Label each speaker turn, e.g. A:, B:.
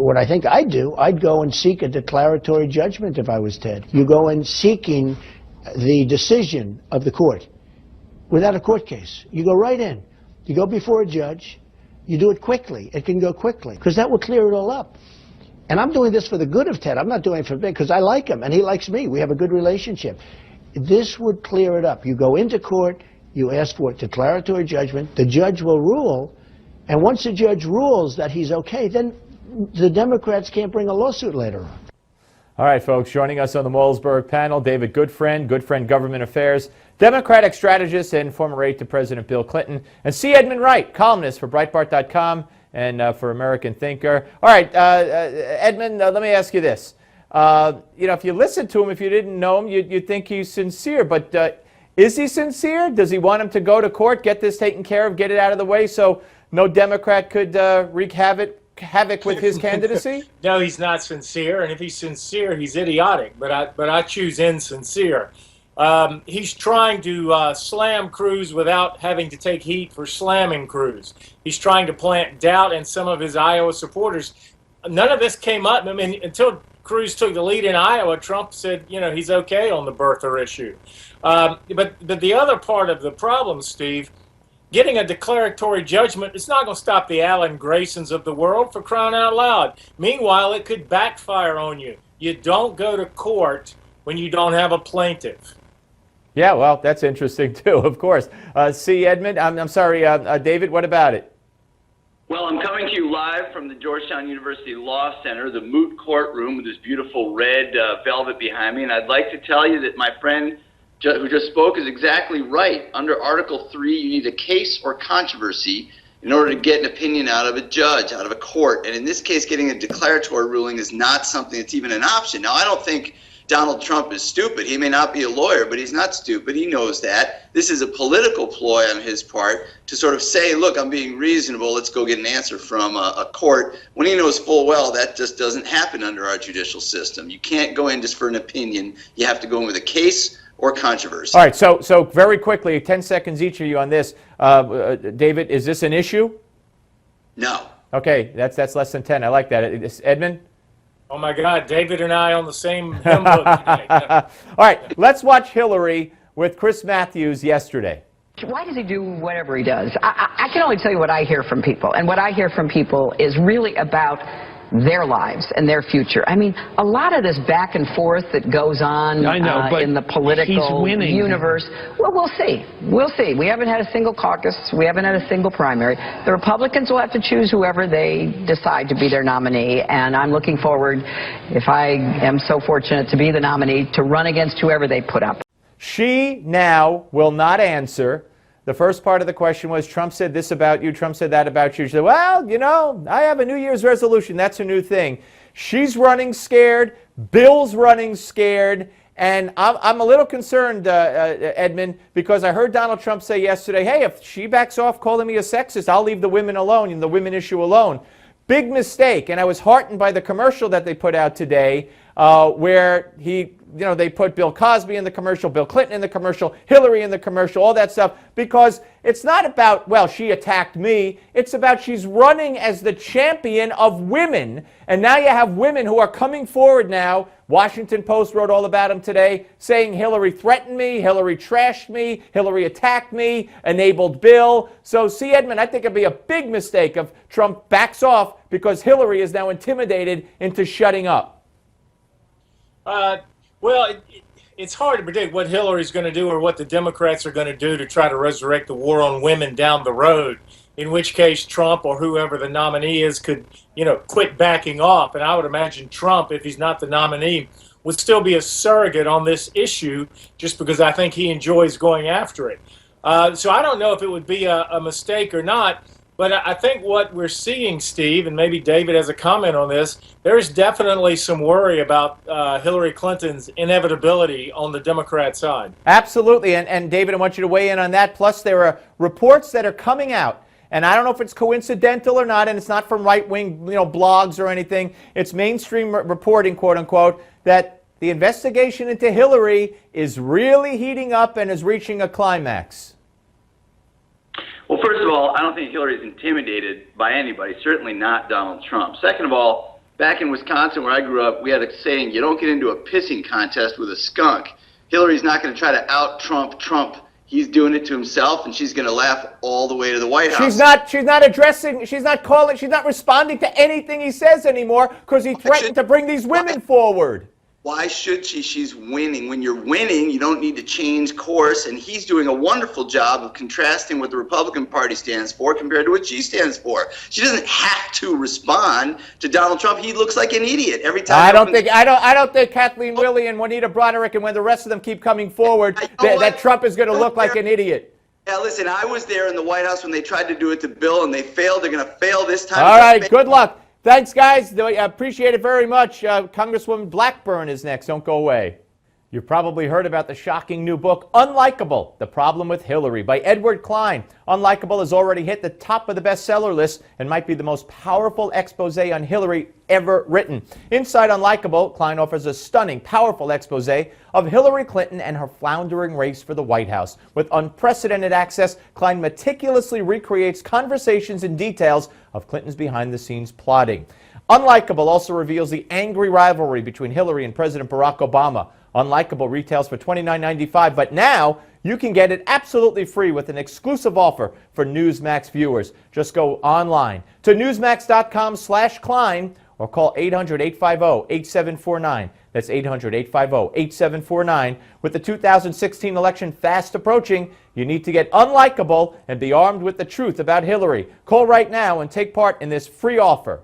A: what I think I'd do, I'd go and seek a declaratory judgment if I was Ted. You go in seeking the decision of the court without a court case. You go right in. You go before a judge. You do it quickly. It can go quickly because that will clear it all up. And I'm doing this for the good of Ted. I'm not doing it for me because I like him and he likes me. We have a good relationship. This would clear it up. You go into court, you ask for a declaratory judgment, the judge will rule, and once the judge rules that he's okay, then the Democrats can't bring a lawsuit later on.
B: All right, folks, joining us on the Malzberg panel, David Goodfriend, Goodfriend Government Affairs, Democratic strategist and former aide to President Bill Clinton, and C. Edmund Wright, columnist for Breitbart.com and for American Thinker. All right, Edmund, let me ask you this. You know, if you listen to him, if you didn't know him, you'd think he's sincere. But is he sincere? Does he want him to go to court, get this taken care of, get it out of the way so no Democrat could wreak havoc with his candidacy?
C: No, he's not sincere. And if he's sincere, he's idiotic. But I choose insincere. He's trying to slam Cruz without having to take heat for slamming Cruz. He's trying to plant doubt in some of his Iowa supporters. None of this came up. I mean, until Cruz took the lead in Iowa, Trump said, you know, he's okay on the birther issue. But the other part of the problem, Steve, getting a declaratory judgment, it's not going to stop the Alan Graysons of the world, for crying out loud. Meanwhile, it could backfire on you. You don't go to court when you don't have a plaintiff.
B: Yeah, well, that's interesting, too, of course. C. Edmund, I'm sorry, David, what about it?
D: Well, I'm coming to you live from the Georgetown University Law Center, the moot courtroom with this beautiful red velvet behind me. And I'd like to tell you that my friend who just spoke is exactly right. Under Article 3, you need a case or controversy in order to get an opinion out of a judge, out of a court. And in this case, getting a declaratory ruling is not something that's even an option. Now, I don't think Donald Trump is stupid. He may not be a lawyer, but he's not stupid. He knows that. This is a political ploy on his part to sort of say, look, I'm being reasonable. Let's go get an answer from a court, when he knows full well that just doesn't happen under our judicial system. You can't go in just for an opinion. You have to go in with a case or controversy.
B: All right, so very quickly, 10 seconds each of you on this. David, is this an issue?
D: No.
B: Okay, that's less than 10. I like that. Edmund?
C: Oh, my God, David and I on the same hymn book today.
B: All right, let's watch Hillary with Chris Matthews yesterday.
E: Why does he do whatever he does? I can only tell you what I hear from people, and what I hear from people is really about their lives and their future. I mean, a lot of this back and forth that goes on in the political universe, well, we'll see. We'll see. We haven't had a single caucus. We haven't had a single primary. The Republicans will have to choose whoever they decide to be their nominee, and I'm looking forward, if I am so fortunate to be the nominee, to run against whoever they put up.
B: She now will not answer. The first part of the question was, Trump said this about you, Trump said that about you. She said, well, you know, I have a New Year's resolution. That's a new thing. She's running scared. Bill's running scared. And I'm a little concerned, Edmund, because I heard Donald Trump say yesterday, hey, if she backs off calling me a sexist, I'll leave the women alone and the women issue alone. Big mistake. And I was heartened by the commercial that they put out today where they put Bill Cosby in the commercial, Bill Clinton in the commercial, Hillary in the commercial, all that stuff, because it's not about, well, she attacked me. It's about she's running as the champion of women. And now you have women who are coming forward now. Washington Post wrote all about them today, saying Hillary threatened me, Hillary trashed me, Hillary attacked me, enabled Bill. So, see, Edmund, I think it'd be a big mistake if Trump backs off because Hillary is now intimidated into shutting up.
C: Well, it's hard to predict what Hillary's going to do or what the Democrats are going to do to try to resurrect the war on women down the road, in which case Trump or whoever the nominee is could, quit backing off. And I would imagine Trump, if he's not the nominee, would still be a surrogate on this issue just because I think he enjoys going after it. So I don't know if it would be a mistake or not. But I think what we're seeing, Steve, and maybe David has a comment on this, there's definitely some worry about Hillary Clinton's inevitability on the Democrat side.
B: Absolutely. And David, I want you to weigh in on that. Plus, there are reports that are coming out. And I don't know if it's coincidental or not, and it's not from right-wing blogs or anything. It's mainstream reporting, quote unquote, that the investigation into Hillary is really heating up and is reaching a climax.
D: Well, first of all, I don't think Hillary is intimidated by anybody, certainly not Donald Trump. Second of all, back in Wisconsin where I grew up, we had a saying, you don't get into a pissing contest with a skunk. Hillary's not going to try to out-Trump Trump. He's doing it to himself, and she's going to laugh all the way to the White House.
B: She's not addressing, she's not responding to anything he says anymore because he threatened to bring these women forward.
D: Why should she? She's winning. When you're winning, you don't need to change course, and he's doing a wonderful job of contrasting what the Republican Party stands for compared to what she stands for. She doesn't have to respond to Donald Trump. He looks like an idiot every time.
B: I don't think Kathleen Willey and Juanita Broderick and when the rest of them keep coming forward, that Trump is going to look like an idiot.
D: Yeah, listen, I was there in the White House when they tried to do it to Bill, and they failed. They're going to fail this time.
B: All right, good luck. Thanks, guys. I appreciate it very much. Congresswoman Blackburn is next. Don't go away. You've probably heard about the shocking new book, Unlikable, The Problem with Hillary, by Edward Klein. Unlikable has already hit the top of the bestseller list and might be the most powerful expose on Hillary ever written. Inside Unlikable, Klein offers a stunning, powerful expose of Hillary Clinton and her floundering race for the White House. With unprecedented access, Klein meticulously recreates conversations and details of Clinton's behind-the-scenes plotting. Unlikable also reveals the angry rivalry between Hillary and President Barack Obama. Unlikable retails for $29.95, but now you can get it absolutely free with an exclusive offer for Newsmax viewers. Just go online to newsmax.com/Klein or call 800-850-8749. That's 800-850-8749. With the 2016 election fast approaching, you need to get Unlikable and be armed with the truth about Hillary. Call right now and take part in this free offer.